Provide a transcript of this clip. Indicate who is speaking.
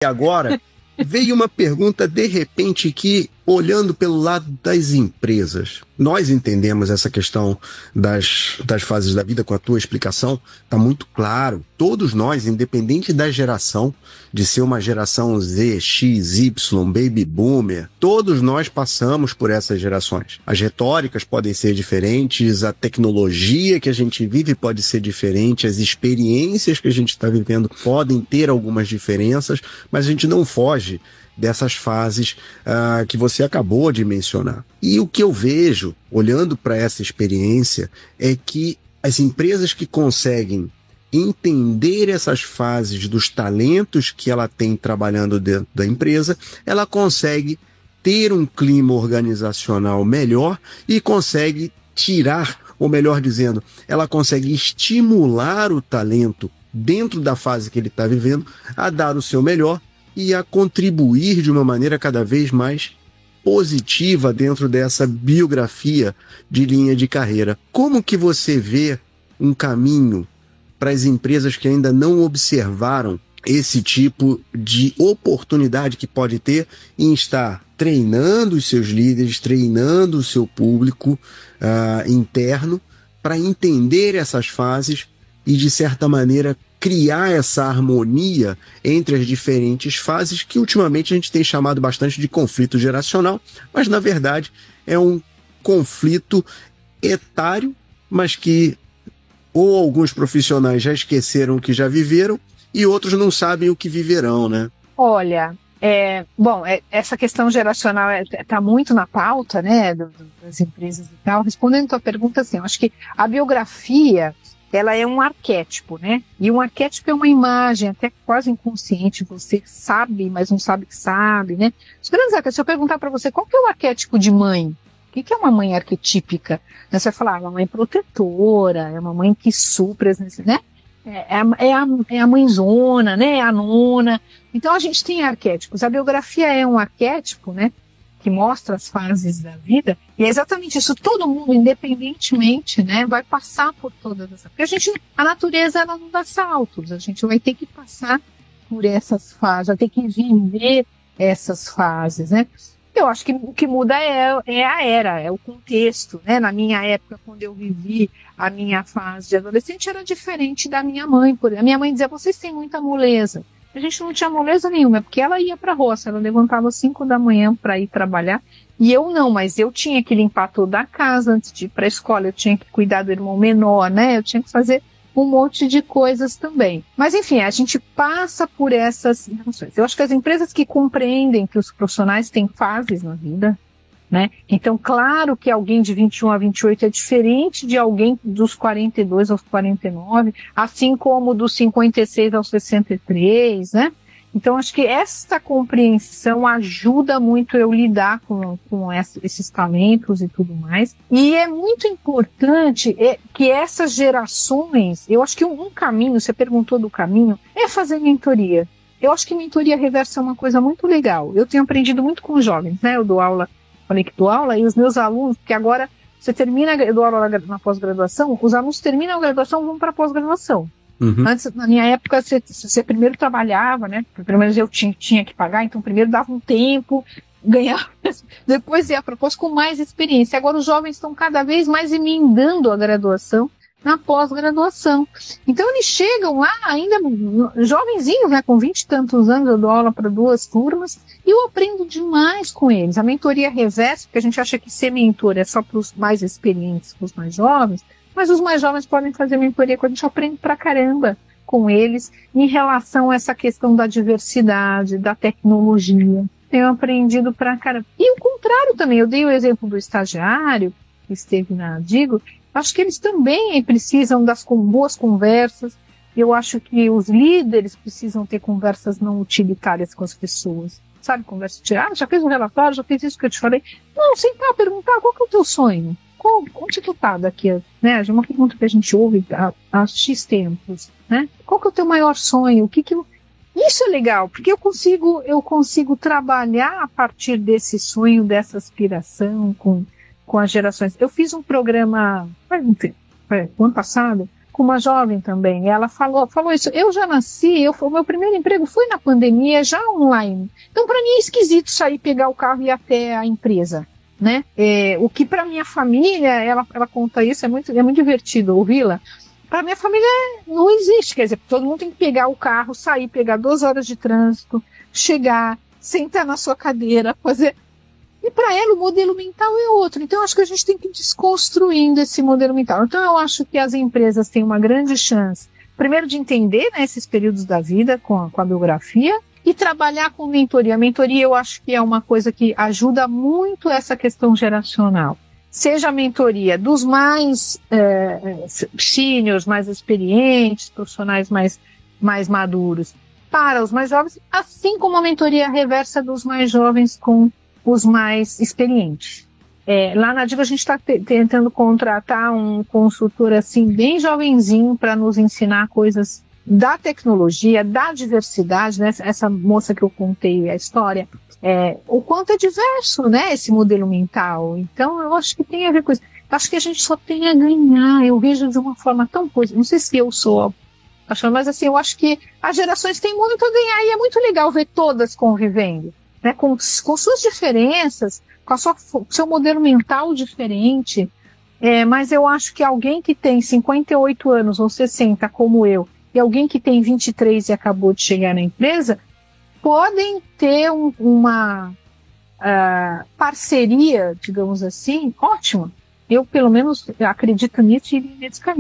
Speaker 1: E agora veio uma pergunta de repente que, olhando pelo lado das empresas, nós entendemos essa questão das fases da vida com a tua explicação, está muito claro. Todos nós, independente da geração, de ser uma geração Z, X, Y, Baby Boomer, todos nós passamos por essas gerações. As retóricas podem ser diferentes, a tecnologia que a gente vive pode ser diferente, as experiências que a gente está vivendo podem ter algumas diferenças, mas a gente não foge dessas fases que você acabou de mencionar. E o que eu vejo, olhando para essa experiência, é que as empresas que conseguem entender essas fases dos talentos que ela tem trabalhando dentro da empresa, ela consegue ter um clima organizacional melhor e consegue tirar, ou melhor dizendo, ela consegue estimular o talento dentro da fase que ele está vivendo a dar o seu melhor e a contribuir de uma maneira cada vez mais positiva dentro dessa biografia de linha de carreira. Como que você vê um caminho para as empresas que ainda não observaram esse tipo de oportunidade que pode ter em estar treinando os seus líderes, treinando o seu público interno para entender essas fases e, de certa maneira, criar essa harmonia entre as diferentes fases que ultimamente a gente tem chamado bastante de conflito geracional, mas na verdade é um conflito etário, mas que ou alguns profissionais já esqueceram o que já viveram e outros não sabem o que viverão, né?
Speaker 2: Olha, essa questão geracional está muito na pauta, né, das empresas e tal. Respondendo a tua pergunta, assim, eu acho que a biografia ela é um arquétipo, né? E um arquétipo é uma imagem, até quase inconsciente, você sabe, mas não sabe que sabe, né? Os grandes arquétipos, se eu perguntar para você, qual que é o arquétipo de mãe? O que é uma mãe arquetípica? Você vai falar, uma mãe protetora, é uma mãe que supre, né? É a mãezona, né? É a nona. Então a gente tem arquétipos. A biografia é um arquétipo, né? Que mostra as fases da vida, e é exatamente isso, todo mundo, independentemente, né, vai passar por todas essas, porque a natureza, ela não dá saltos, a gente vai ter que passar por essas fases, vai ter que viver essas fases, né. Eu acho que o que muda é a era, é o contexto, né, na minha época, quando eu vivi a minha fase de adolescente, era diferente da minha mãe, a minha mãe dizia, vocês têm muita moleza. A gente não tinha moleza nenhuma, porque ela ia para a roça, ela levantava às 5 da manhã para ir trabalhar, e eu não, mas eu tinha que limpar toda a casa antes de ir para a escola, eu tinha que cuidar do irmão menor, né, eu tinha que fazer um monte de coisas também. Mas enfim, a gente passa por essas emoções. Eu acho que as empresas que compreendem que os profissionais têm fases na vida, né? Então, claro que alguém de 21 a 28 é diferente de alguém dos 42 aos 49, assim como dos 56 aos 63, né? Então, acho que esta compreensão ajuda muito eu lidar com esses talentos e tudo mais. E é muito importante que essas gerações, eu acho que um caminho, você perguntou do caminho, é fazer mentoria. Eu acho que mentoria reversa é uma coisa muito legal. Eu tenho aprendido muito com os jovens, né? Eu dou aula, falei que dou aula, e os meus alunos, porque agora você termina, eu dou aula na pós-graduação, os alunos terminam a graduação e vão para a pós-graduação. Uhum. Antes, na minha época, você primeiro trabalhava, né? Pelo menos eu tinha que pagar, então primeiro dava um tempo, ganhava, depois ia para pós com mais experiência. Agora os jovens estão cada vez mais emendando a graduação na pós-graduação. Então eles chegam lá ainda jovenzinhos, né? Com 20 e tantos anos, eu dou aula para 2 turmas e eu aprendo demais com eles. A mentoria reversa, porque a gente acha que ser mentor é só para os mais experientes, para os mais jovens, mas os mais jovens podem fazer mentoria, quando a gente aprende pra caramba com eles em relação a essa questão da diversidade, da tecnologia. Tenho aprendido pra caramba. E o contrário também, eu dei o exemplo do estagiário que esteve na Digo, acho que eles também precisam das boas conversas. Eu acho que os líderes precisam ter conversas não utilitárias com as pessoas. Sabe, conversa de, já fez um relatório, já fez isso que eu te falei. Não, sentar, perguntar, qual que é o teu sonho? Onde tu tá daqui, né? Uma pergunta que a gente ouve há X tempos, né? Qual que é o teu maior sonho? Isso é legal, porque eu consigo trabalhar a partir desse sonho, dessa aspiração com as gerações. Eu fiz um programa, o ano passado, com uma jovem também, ela falou isso, eu já nasci, o meu primeiro emprego foi na pandemia, já online. Então, para mim é esquisito sair, pegar o carro e ir até a empresa, né? O que para minha família, ela conta isso, é muito divertido ouvi-la. Para minha família não existe, quer dizer, todo mundo tem que pegar o carro, sair, pegar 2 horas de trânsito, chegar, sentar na sua cadeira, fazer... E para ela o modelo mental é outro. Então eu acho que a gente tem que ir desconstruindo esse modelo mental. Então eu acho que as empresas têm uma grande chance, primeiro de entender, né, esses períodos da vida com a biografia e trabalhar com mentoria. A mentoria eu acho que é uma coisa que ajuda muito essa questão geracional. Seja a mentoria dos mais seniors, mais experientes, profissionais mais maduros, para os mais jovens, assim como a mentoria reversa dos mais jovens com os mais experientes. Lá na Diva a gente está tentando contratar um consultor assim bem jovenzinho para nos ensinar coisas da tecnologia, da diversidade, né? Essa moça que eu contei a história, o quanto é diverso, né, esse modelo mental. Então eu acho que tem a ver com isso. Eu acho que a gente só tem a ganhar. Eu vejo de uma forma tão positiva. Não sei se eu sou achando, mas assim, eu acho que as gerações têm muito a ganhar e é muito legal ver todas convivendo, né, com suas diferenças, com seu modelo mental diferente, mas eu acho que alguém que tem 58 anos ou 60, como eu, e alguém que tem 23 e acabou de chegar na empresa, podem ter uma parceria, digamos assim, ótima. Eu, pelo menos, acredito nisso e iria nesse caminho.